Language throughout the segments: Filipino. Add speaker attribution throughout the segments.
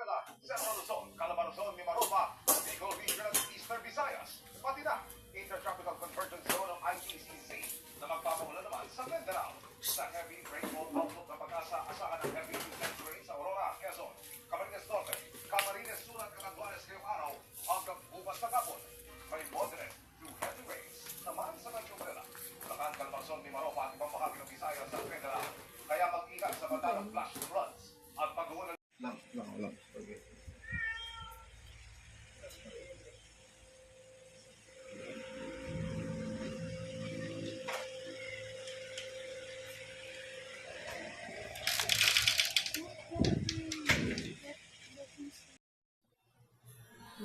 Speaker 1: Manila, Central Luzon, Calabarzon, Mimaropa, Bicol Region at Eastern Visayas, pati na Intertropical Convergence Zone ng ITCZ na magpapamulan naman sa Mindanao. Sa heavy rainfall outlook ng pag-asa, asahan ng heavy intense rain sa Aurora, Quezon, Camarines Norte, Camarines Sur at Catanduanes ngayong araw hanggang bukas na hapon. May moderate to heavy rains naman sa Metro Manila, Bulacan, Calabarzon, Mimaropa at ibang bahagi ng Visayas at Mindanao. Kaya mag-ingat sa banta ng flash floods at pag-ulan.
Speaker 2: Lang. Okay.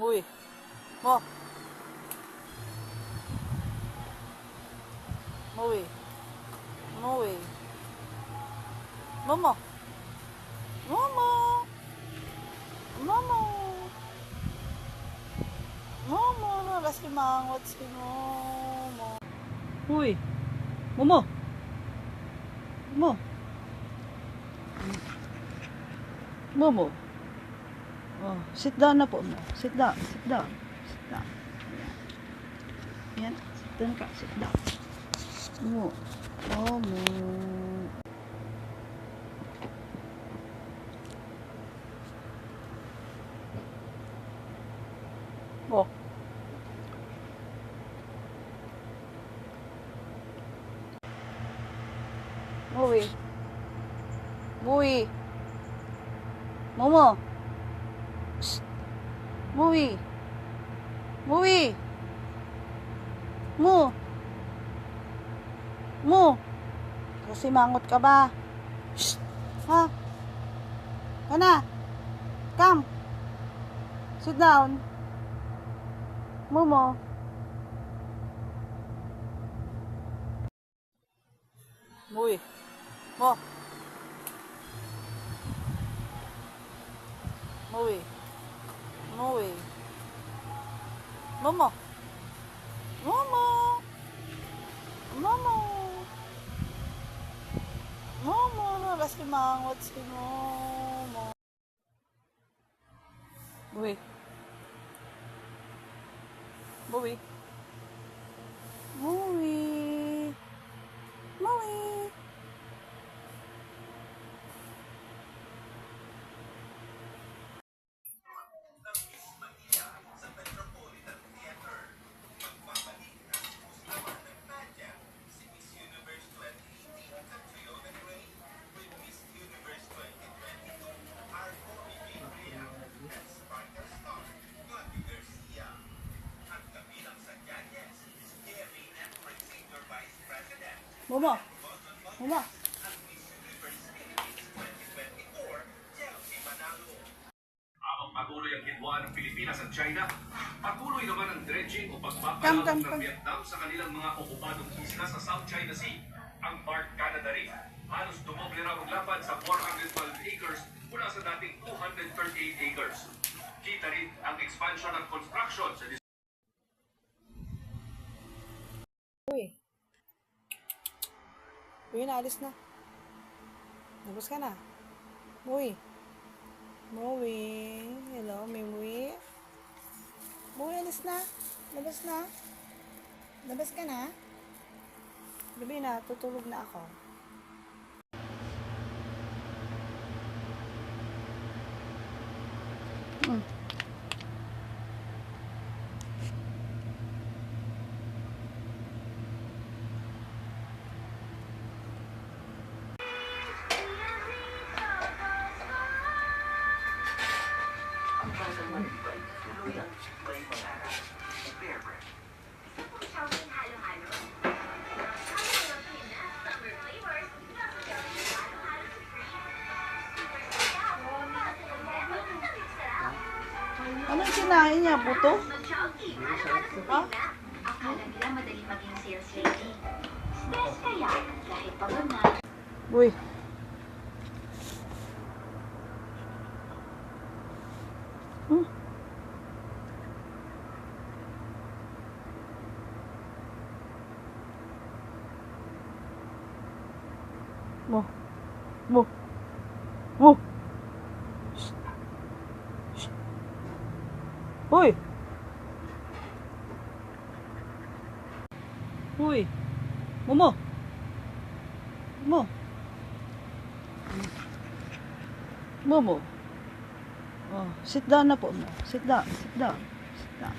Speaker 3: Uy, mo. Uy. Uy. Momo. Momo. Momo. Momo, nagas si mangot si Momo. Uy. Momo. Momo. Momo. Oh, sit down na po mo. Sit down. Yan. Sit down ka. Sit down. Mo. Mo. Oh. Muwi. Momo. Muwi. Mo. Kasi mangot ka ba? Shh. Ha? Kana? Come. Sit down. Momo. Muwi. Mo. Muwi. Momo. Nagas si mangot si Momo. Muwi. Momo.
Speaker 1: Habang patuloy ang hidwaan ng Pilipinas at China, patuloy naman ang dredging o pagpapalawak ng Vietnam sa kanilang mga okupadong isla sa South China Sea. Ang Bark Canada Reef, halos dumoble raw ang lapad sa 412 acres mula sa dating 238 acres. Kita rin ang expansion ng construction sa
Speaker 3: Uy, naalis na. Labas ka na. Uy. Hello, may Muwi. Alis na. Labas ka na. Gabi na, tutulog na ako. Ano yung kinain niya? Buto? Ha?
Speaker 4: Akala nila madali maging sales lady. Stress kaya kahit pagod na.
Speaker 3: Uy. Mo. Hoy! Hoy! Momo! Momo! Momo! Oh, sit down na po mo. Sit down, sit down, sit down.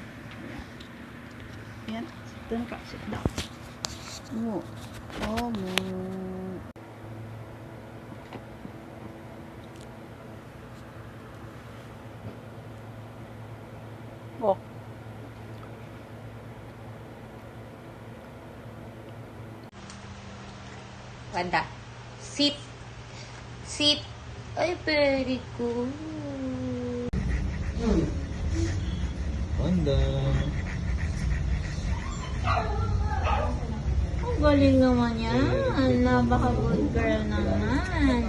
Speaker 3: Yan. Yan. Sit down ka, sit down. Mo. Oh, mo. Oh.
Speaker 2: Wanda, sit. Sit. Ay, very good.
Speaker 5: Wanda.
Speaker 2: Ang galing naman yan. Napaka-good girl naman.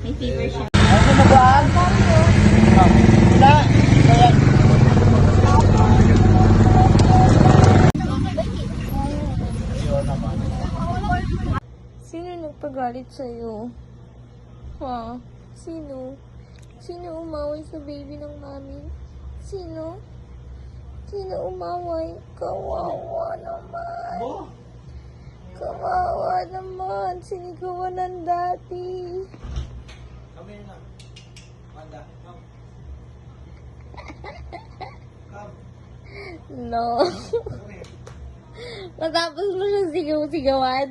Speaker 2: May fever siya.
Speaker 3: Ano na ba? Wala. Kaya.
Speaker 2: Sino nagpagalit sa'yo? Ha? Sino? Sino umaway sa baby ng mami? Sino? Sino umaway? Kawawa naman. Kawawa naman. Sinigawan ng dati.
Speaker 5: Kami na. Wanda, come. Come.
Speaker 2: No.
Speaker 5: Come here.
Speaker 2: Matapos mo siyang sigaw-sigawan.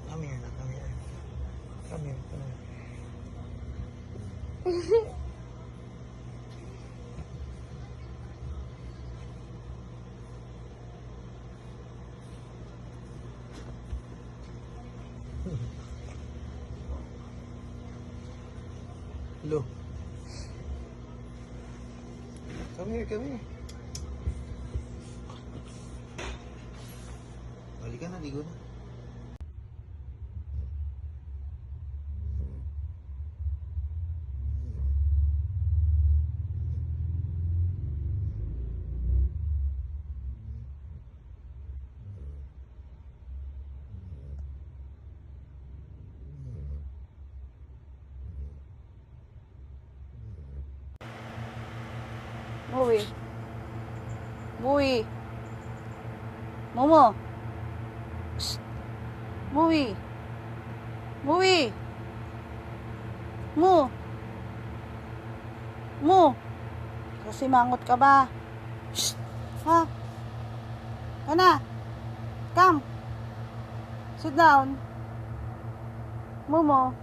Speaker 5: Come here na, come here. Come here, come here. Hello. Come here, come here. Balik ka na, ligo na.
Speaker 3: Muwi. Muwi. Momo. Shh. Muwi. Muwi. Mo. Mo. Kasi mangot ka ba? Shh. Ha? Kana. Come. Sit down. Momo.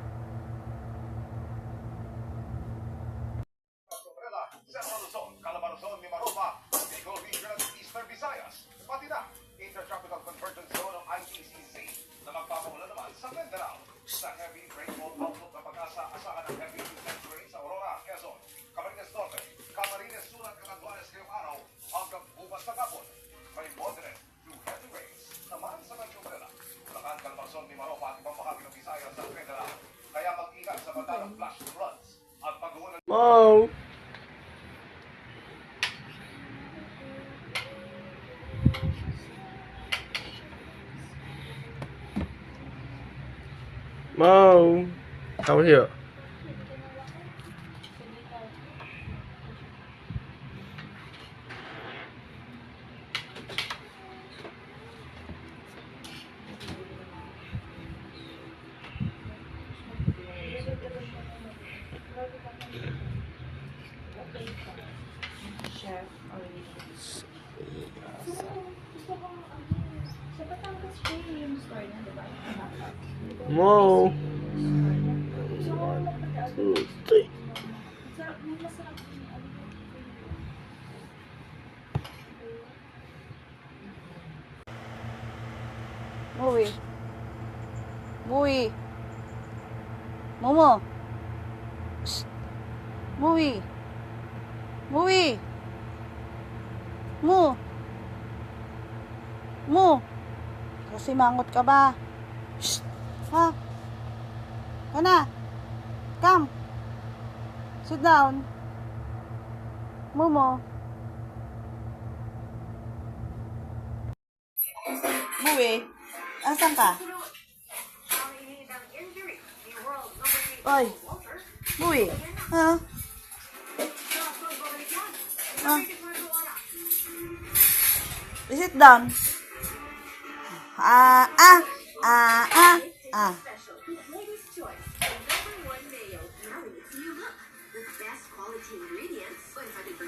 Speaker 1: Central Luzon, Calabarzon, Mimaropa, Bicol Region at Eastern Visayas, pati na Intertropical Convergence Zone ng ITCZ na magpapamulan naman sa Mindanao. Sa heavy rainfall outlook na pag-asa, asahan ng heavy intense rain sa Aurora, Quezon, Camarines Norte, Camarines Sur at Catanduanes ngayong araw hanggang bukas na hapon. May moderate to heavy rains naman sa Metro Manila, Bulacan, Calabarzon, Mimaropa at ibang bahagi ng Visayas at Mindanao. Kaya mag-ingat sa banta ng flash floods at pag-uwan ng
Speaker 5: Mom! Mom! Come here. Mom! 2, 3.
Speaker 3: Muwi. Muwi. Momo. Shh. Muwi. Muwi. Mo. Mo. Kasi mangot ka ba? Shh. Ha? Kana. Come. Sit down. Momo. Muwi. Asan ka?
Speaker 4: Ang inidang injury
Speaker 3: Oy. Buwi. Ha? Ha? Sit down. Ah, ah, ah, ah, ah.
Speaker 4: Ladies' Choice. Number 1 mayo. Now in its new look. With best quality ingredients. 100%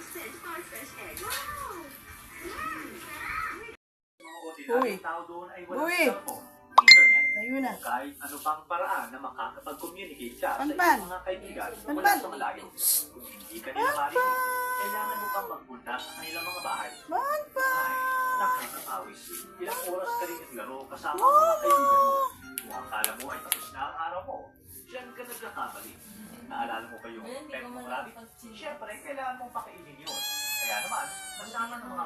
Speaker 4: farm fresh egg. Wow!
Speaker 3: Uy.
Speaker 6: Tao doon ay
Speaker 3: Uy.
Speaker 6: walang cellphone, internet,
Speaker 3: Ayun na.
Speaker 6: kahit ano pang paraan na makakapag-communicate ka sa
Speaker 3: Panpan.
Speaker 6: iyong mga kaibigan
Speaker 3: Panpan.
Speaker 6: mula sa malayo. Kung hindi ka nila marinig, kailangan mo pang magpunta sa kanilang mga bahay.
Speaker 3: Panpan.
Speaker 6: Ay, nakakapawis. Ilang oras ka rin naglaro kasama ang mga kaibigan mo. Kung akala mo ay tapos na ang araw mo, diyan ka nagkakamali. Naalala mo ba yung pet mong rabbit? Siyempre, kailangan mong pakainin yun. Kaya naman, kasama ng mga